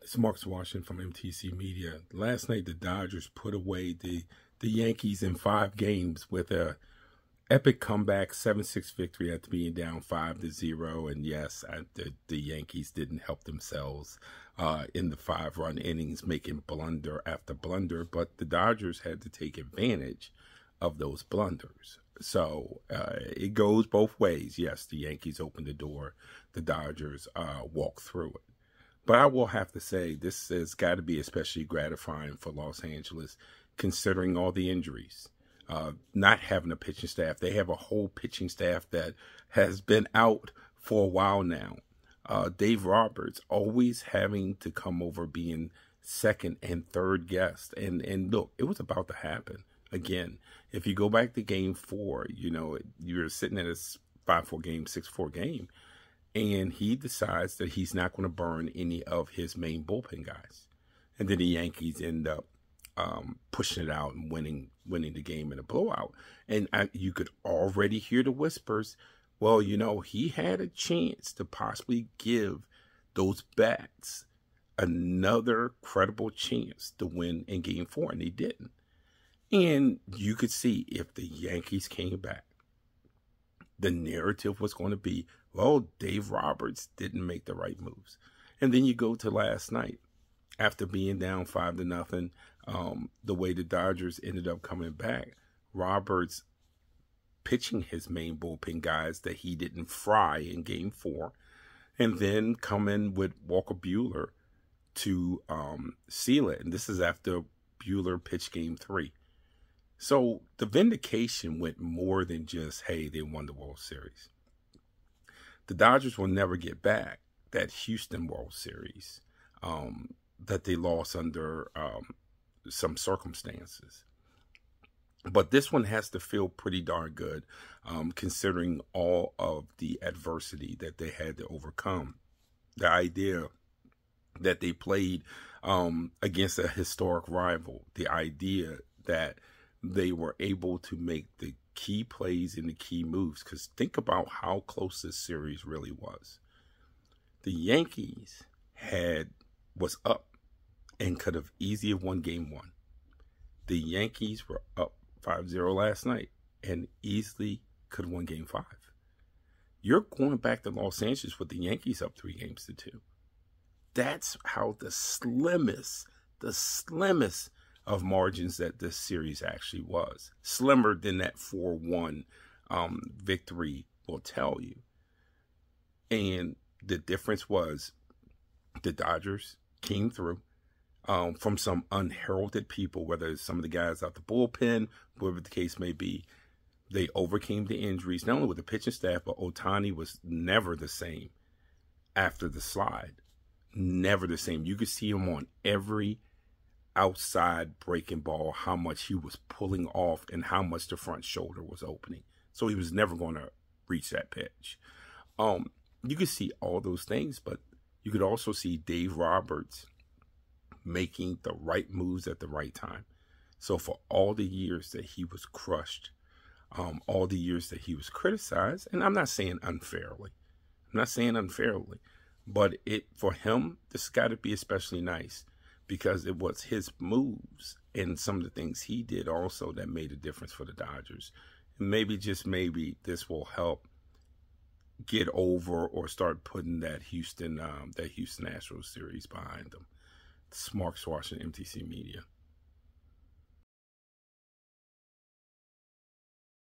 It's Mark Washington from MTC Media. Last night, the Dodgers put away the Yankees in 5 games with a epic comeback 7-6 victory after being down 5-0. And yes, the Yankees didn't help themselves in the 5-run innings, making blunder after blunder. But the Dodgers had to take advantage of those blunders. So it goes both ways. Yes, the Yankees opened the door. The Dodgers walked through it. But I will have to say, this has got to be especially gratifying for Los Angeles, considering all the injuries. Not having a pitching staff. They have a whole pitching staff that has been out for a while now. Dave Roberts always having to come over being second and third guest. And look, it was about to happen. Again, if you go back to game 4, you know, you're sitting at a 5-4 game, 6-4 game. And he decides that he's not going to burn any of his main bullpen guys. And then the Yankees end up pushing it out and winning the game in a blowout. And you could already hear the whispers. Well, you know, he had a chance to possibly give those bats another credible chance to win in game 4, and they didn't. And you could see if the Yankees came back, the narrative was going to be, well, Dave Roberts didn't make the right moves. And then you go to last night, after being down 5-0, the way the Dodgers ended up coming back, Roberts pitching his main bullpen guys that he didn't fry in game 4, and then coming with Walker Buehler to seal it. And this is after Buehler pitched game 3. So the vindication went more than just, hey, they won the World Series. The Dodgers will never get back that Houston World Series that they lost under some circumstances. But this one has to feel pretty darn good, considering all of the adversity that they had to overcome. The idea that they played against a historic rival, the idea that they were able to make the key plays and the key moves. Because think about how close this series really was. The Yankees was up and could have easily won game 1. The Yankees were up 5-0 last night and easily could have won game 5. You're going back to Los Angeles with the Yankees up 3-2. That's how the slimmest of margins that this series actually was. Slimmer than that 4-1 victory will tell you. And the difference was the Dodgers came through from some unheralded people, whether it's some of the guys out the bullpen, whatever the case may be. They overcame the injuries, not only with the pitching staff, but Ohtani was never the same after the slide. Never the same. You could see him on every outside breaking ball, how much he was pulling off and how much the front shoulder was opening. So he was never going to reach that pitch. You could see all those things, but you could also see Dave Roberts making the right moves at the right time. So for all the years that he was crushed, all the years that he was criticized, and I'm not saying unfairly, but for him, this got to be especially nice, because it was his moves and some of the things he did also that made a difference for the Dodgers. And maybe, just maybe, this will help get over or start putting that Houston Astros series behind them. It's Mark Washington, MTC Media.